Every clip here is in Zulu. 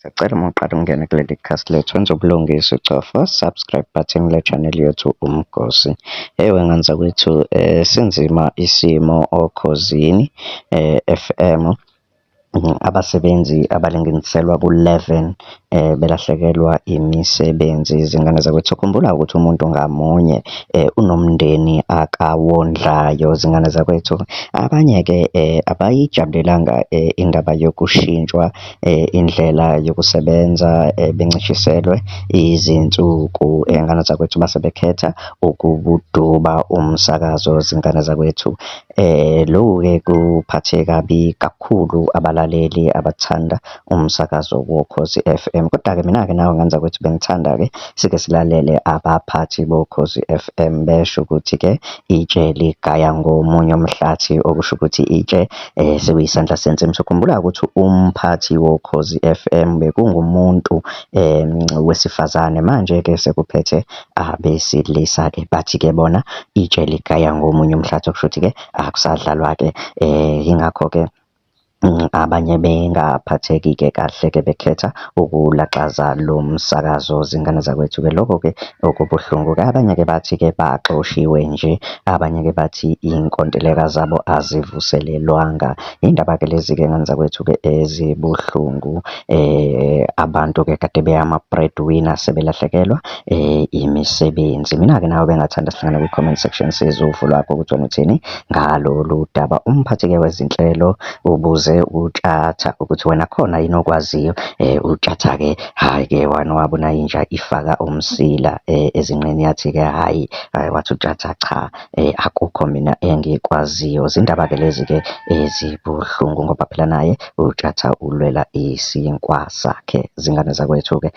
Siyacela uma uqala ungene kuleli khasi lethu wenza ubulungisa ucofa subscribe button le channel yethu Umgosi. Ewe ngani zakwethu, sinzima isimo Okhosini FM. Abasebenzi abalinganiselwa ku-11 belahlekelwa imisebenzi. Izingane zakwethu, khumbula ukuthi umuntu ngamunye unomndeni akawondlayo. Zingane zakwethu, abanye-ke abayijabulelanga indaba yokushintshwa indlela yokusebenza, bencishiselwe izinsuku. Ngane zakwethu base bekhetha ukubuduba umsakazo. Zingane zakwethu, lokhu-ke kuphathe kabi kakhulu abalaleli abathanda umsakazo wokhozi FM. Kodwa-ke mina-ke nawe ngane zakwethu bengithanda-ke sike silalele abaphathi bokhozi FM besho ukuthi-ke itshe ligaya ngomunye umhlathi, okusho ukuthi itshe sekuyisandla sensimu. Sokhumbula ukuthi umphathi wokhozi FM bekungumuntu wesifazane, manje-ke sekuphethe abesilisa-ke. Bathi-ke bona itshe ligaya ngomunye umhlathi, okusho ukuthi-ke akusadlalwa-ke, yingakho-ke abanye bengaphatheki-ke kahle-ke bekhetha ukulaxaza lo msakazo. Zingane zakwethu-ke lokho-ke okubuhlungu-ke. Abanye-ke bathi-ke baxoshiwe nje, abanye-ke bathi iy'nkontileka zabo azivuselelwanga. Iy'ndaba-ke lezi-ke ngane zakwethu-ke ezibuhlungu. Abantu-ke kade beyama-breadwinner sebelahlekelwa imisebenzi. Mina-ke nawe bengathanda sihlangane kwi-comment section sizwe uvo lwakho ukuthi wena uthini ngalolu daba. Umphathi-ke wezinhlelo ubuze uTshatha ukuthi wena khona yini okwaziyo. uTshatha-ke hhayi-ke wabona inja ifaka umsila ezinqeni, yathi-ke hhayi, wathi uTshatha cha, akukho mina engikwaziyo. Zindaba-ke lezi-ke ezibuhlungu ngoba phela naye uTshatha ulwela isinkwa sakhe. Zingane zakwethu-ke,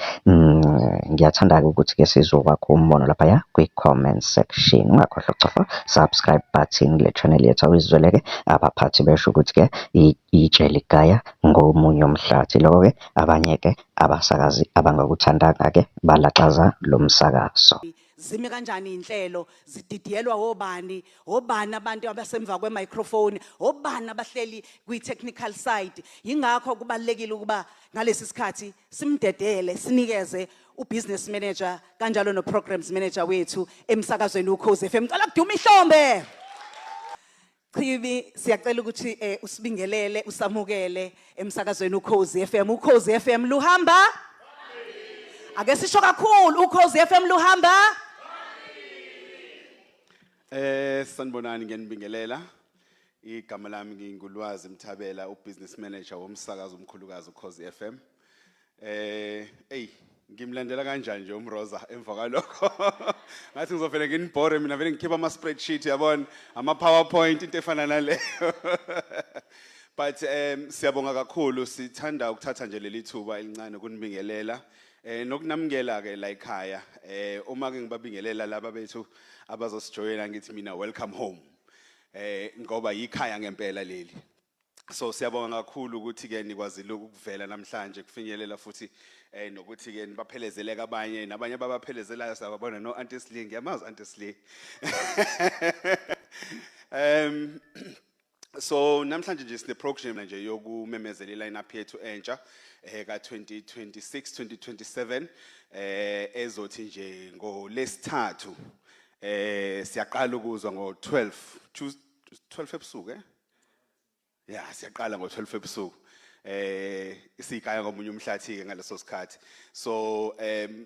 ngiyathanda-ke ukuthi-ke sizokwakho umbono laphaya kwi-comment section. Ungakhohlwa ukucofa subscribe button le channel yethu awizwele-ke abaphathi besho ukuthi-ke itshe ligaya ngomunye umhlathi. Loko-ke abanye-ke abasakazi abangakuthandanga-ke balaxaza lo msakazo. Zime kanjani inhlelo, zididiyelwa obani abantu abasemva kwe-microphone, obani abahleli kwi-technical side. Yingakho kubalulekile ukuba ngalesi sikhathi simdedele, sinikeze u-business manager kanjalo no-programs manager wethu emsakazweni Ukhozi FM. Ngicela kudume ihlombe. Chibi, siyacela ukuthi usibingelele, usamukele emsakazweni Ukhozi FM. Ukhozi FM luhamba? Ake sisho kakhulu, Ukhozi FM luhamba? Sanibonani, ngiyanibingelela. Igama lami ngingulwazi Mthabela, ubusiness manager womsakazo omkhulukazi Ukhozi FM. Ngimlandela kanjani nje uMroza emva kwalokho. Ngathi ngizovela nginibhore mina, vele ngikhipha ama spreadsheet, yabona, ama PowerPoint, into efana naleyo. But siyabonga kakhulu, sithanda ukuthatha nje leli thuba elincane ukunibingelela nokunamukela ke la ekhaya. Uma ke ngibabingelela laba bethu abazosijoyina, ngithi mina welcome home. Ngoba yikhaya ngempela leli. So siyabonga kakhulu ukuthi ke nikwazile ukuvela namhlanje, kufinyelela futhi nokuthi ke nibaphelezele abanye, nabanye babaphelezelayo sababona no Auntie Sling, yamazi Auntie Sling. So namhlanje nje sine program nje yokumemezela iline up yethu entsha ka 2026 2027 ezothi nje ngolesithathu siyaqala ukuzwa ngo12 ebusuku yeah, siyaqala ngo12 ebusuku isikaya ngomunye umhlathi ke ngaleso sikhathi. So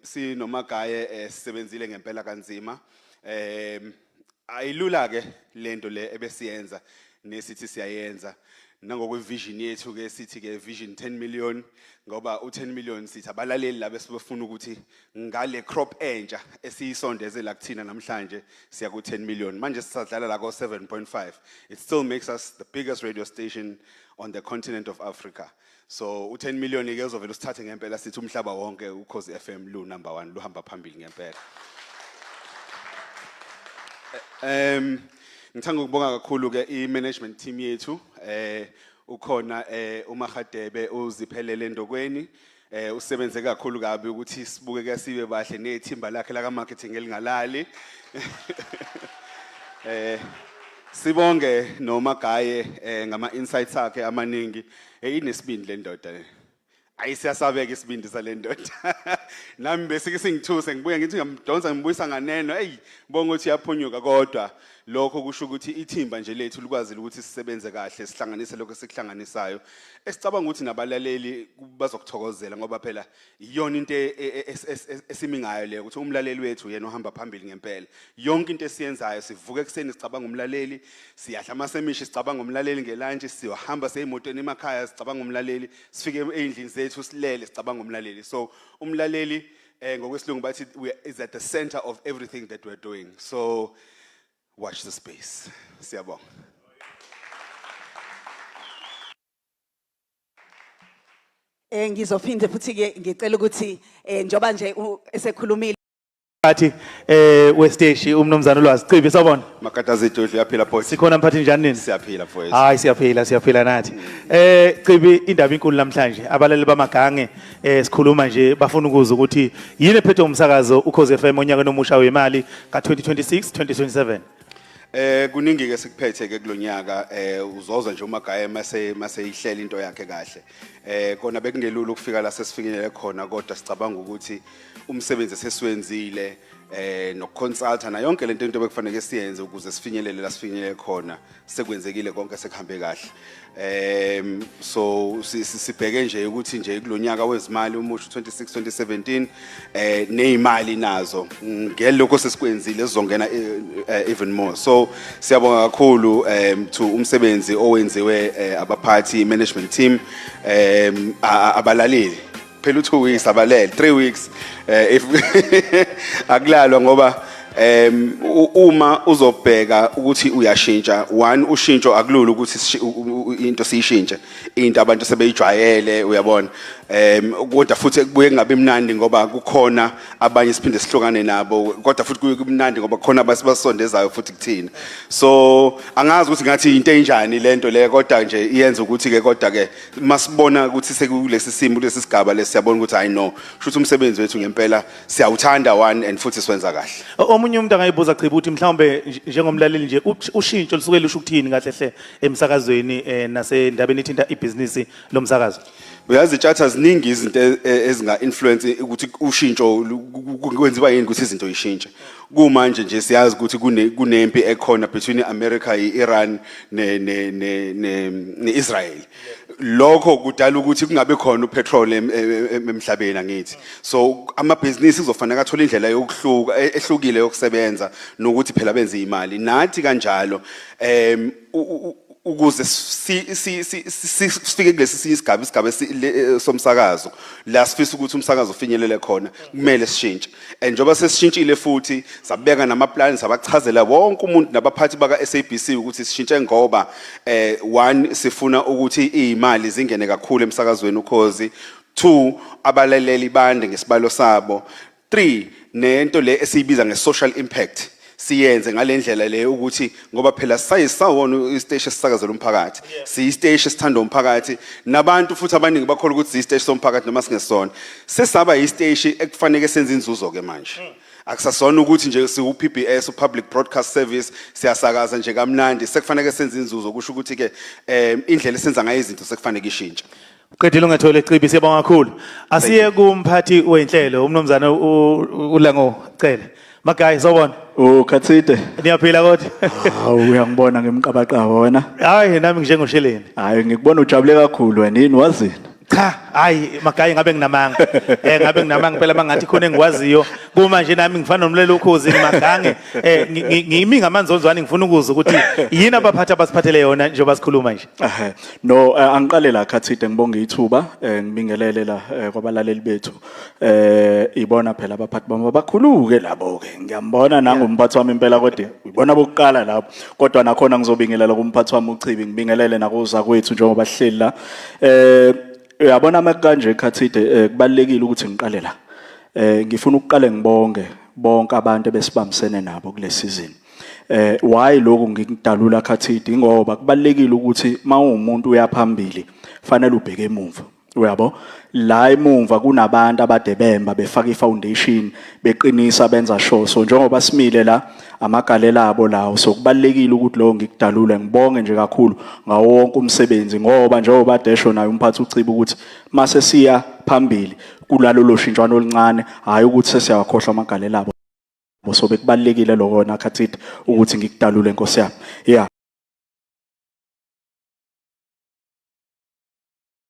sinomagaye sisebenzile ngempela kanzima. Ayilula ke lento le ebesiyenza nesithi siyayenza nangokwe vision yethu ke sithi ke vision 10 million, ngoba u10 million sithi abalaleli laba sebefuna ukuthi ngale crop entsha esiyisondeze la kuthina namhlanje siya ku 10 million. Manje sisadlala la ko 7.5. It still makes us the biggest radio station on the continent of Africa. So u10 million ke uzovela usithathe ngempela sithi umhlaba wonke Ukhozi FM lu number 1, luhamba phambili ngempela. Ngithanda ukubonga kakhulu ke i-management team yethu. Ukhona uMahadebe uziphelele endokweni, usebenze kakhulu kabi ukuthi sibuke ke sibe bahle nethimba lakhe la marketing elingalali. Sibonge nomagaye ngama insights akhe amaningi. Inesibindi le ndoda. ayisiyasabeka isibindi salendoda nami bese ke singithuse ngibuye ngithi ngamdonsa ngibuyisa nganeno hey bonga ukuthi yaphunyuka kodwa lokho kusho ukuthi ithimba nje lethu likwazi ukuthi sisebenze kahle sihlanganise lokho sikuhlanganisayo esicabanga ukuthi nabalaleli bazokuthokozela ngoba phela iyona into esimingayo leyo ukuthi umlaleli wethu yena ohamba phambili ngempela yonke into esiyenzayo sivuka ekseni sicabanga umlaleli siyahla amasemishi sicabanga umlaleli ngelunch siyohamba seyimotweni emakhaya sicabanga umlaleli sifike endlini zethu silele sicabanga umlaleli so umlaleli ngokwesilungu bathi is at the center of everything that we're doing so watch the space siyabonga Ngizophinde futhi ke ngicela ukuthi njoba nje esekhulumile Phathi westage umnomzana ulwazi Cibi sawubona makatazethu uyaphila boys sikhona mphathi njani nini siyaphila boys hayi siyaphila nathi Cibi indaba inkulu namhlanje abalali bamagange sikhuluma nje bafuna ukuza ukuthi yini ephethe umsakazo uKhosi FM onyaka omusha wemali ka2026 2027 kuningi ke sikuphethe ke kulonyaka uzoza nje umagaya mase ihlela into yakhe kahle kona bekungelula ukufika la sesifinyelele khona kodwa sicabanga ukuthi umsebenzi sesiwenzile nokuconsulta na yonke lento into bekufanele siyenze ukuze sifinyelele la sifinyelele khona sekwenzekile konke sekuhambe kahle so sibheke nje ukuthi nje kulonyaka wezimali umusho 26 2017 nezimali nazo ngelokho sesikwenzile sizongena even more so siyabonga kakhulu to umsebenzi owenziwe abaphathi management team abalaleli phela 2 weeks abalele 3 weeks if akulalwa ngoba uma uzobheka ukuthi uyashintsha one ushintsho akulula ukuthi into siyishintshe into abantu sebeyijwayele uyabona kodwa futhi kubuye kungabe mnandi ngoba kukhona abanye siphinde sihlukane nabo kodwa futhi kuye kumnandi ngoba kukhona abasibasondezayo futhi kuthina so angazi ukuthi ngathi into enjani lento le kodwa nje iyenza ukuthi ke kodwa ke masibona ukuthi sekulesi simo lesi sigaba lesiyabona ukuthi I know shothi umsebenzi wethu ngempela siyawuthanda one and futhi siwenza kahle omunye umuntu angayibuza Cibi ukuthi mhlawumbe njengomlaleli nje ushintsho lisuke lusho ukuthini kahle hle emsakazweni nasendabeni ethinta ibusiness lomsakazo uyazi chatha ziningi izinto ezinga influence ukuthi ushintsho kwenziwa yini ukuthi izinto yishintshe kumanje nje siyazi ukuthi kunempi ekhona between America Iran neIsrael lokho kudala ukuthi kungabe khona upetrol emhlabeni angithi so amabhizinisi kuzofanele athola indlela yokuhluka ehlukile yokusebenza nokuthi phela benze imali nathi kanjalo ukuze sifike kulesi isigaba somsakazo la sifisa ukuthi umsakazo ufinyelele khona kumele sishintshe njoba sesishintshile futhi sabeka namaplans abachazela wonke umuntu nabaphathi baka SABC ukuthi sishintshe ngoba one sifuna ukuthi izimali zingene kakhulu emsakazweni uKhosi 2 abalaleli bande ngesibalo sabo 3 nento le esiyibiza nge-social impact siyenze ngalendlela le ukuthi ngoba phela sayisawona isiteshi esisakazela umphakathi siyisiteshi esithanda umphakathi nabantu futhi abaningi bakholwa ukuthi isiteshi somphakathi noma singesona sesaba isiteshi ekufanele senze inzuzo ke manje akusasona ukuthi nje siwu-PBS public broadcast service siyasakaza nje kamnandi sekufanele senze inzuzo kusho ukuthi ke indlela esenza ngayo izinto sekufanele ishintshe Uqedile ungathole Cibi siyabonga kakhulu asiye kumphathi wenhlelo umnomzana uLango Cele Magayi sawubona Khathide niyaphila kodwa hawu uyangibona ngemqabaqaba wena hayi nami njengosheleni hayi ngikubona ujabule kakhulu wena yini wazini cha hayi Magayi ngabe nginamanga ngabe nginamanga phela mangathi khona engikwaziyo kuma nje nami ngifana nomlelo uKhosi Magange ngimi ngamanzonzwane ngifuna ukuza ukuthi yini abaphathi abasiphathele yona njengoba sikhuluma nje no angiqale la Khathide ngibonga ithuba ngibingelele la kwabalaleli bethu ibona phela abaphathi bami bakhuluke labo ke ngiyambona nangumphathi wami impela kodwa ibona bokuqala lapho kodwa nakhona ngizobingelela kumphathi wami uCibi ngibingelele nakuza kwethu njengoba sihleli la uyabona makanje Khathide kubalekile ukuthi ngiqale la ngifuna ukuqale ngibonge bonke abantu besibambisene nabo kule season why lokho ngikudalula Khathide ngoba kubalekile ukuthi mawumuntu uyaphambili fanele ubheke emuva uyabo la emumva kunabantu abade bemba befaka ifoundation beqinisa benza sure so njengoba simile la amagalelo abo lawo so kubalekile ukuthi lo ngikudalule ngibonge nje kakhulu ngawo wonke umsebenzi ngoba njengoba desho nayo umphathi uciba ukuthi mase siya phambili kulalo loshintshwana oluncane hayi ukuthi sesiyakhohlwa amagalelo abo so bekubalekile lokho nakhathi ukuthi ngikudalule Nkosi yami yeah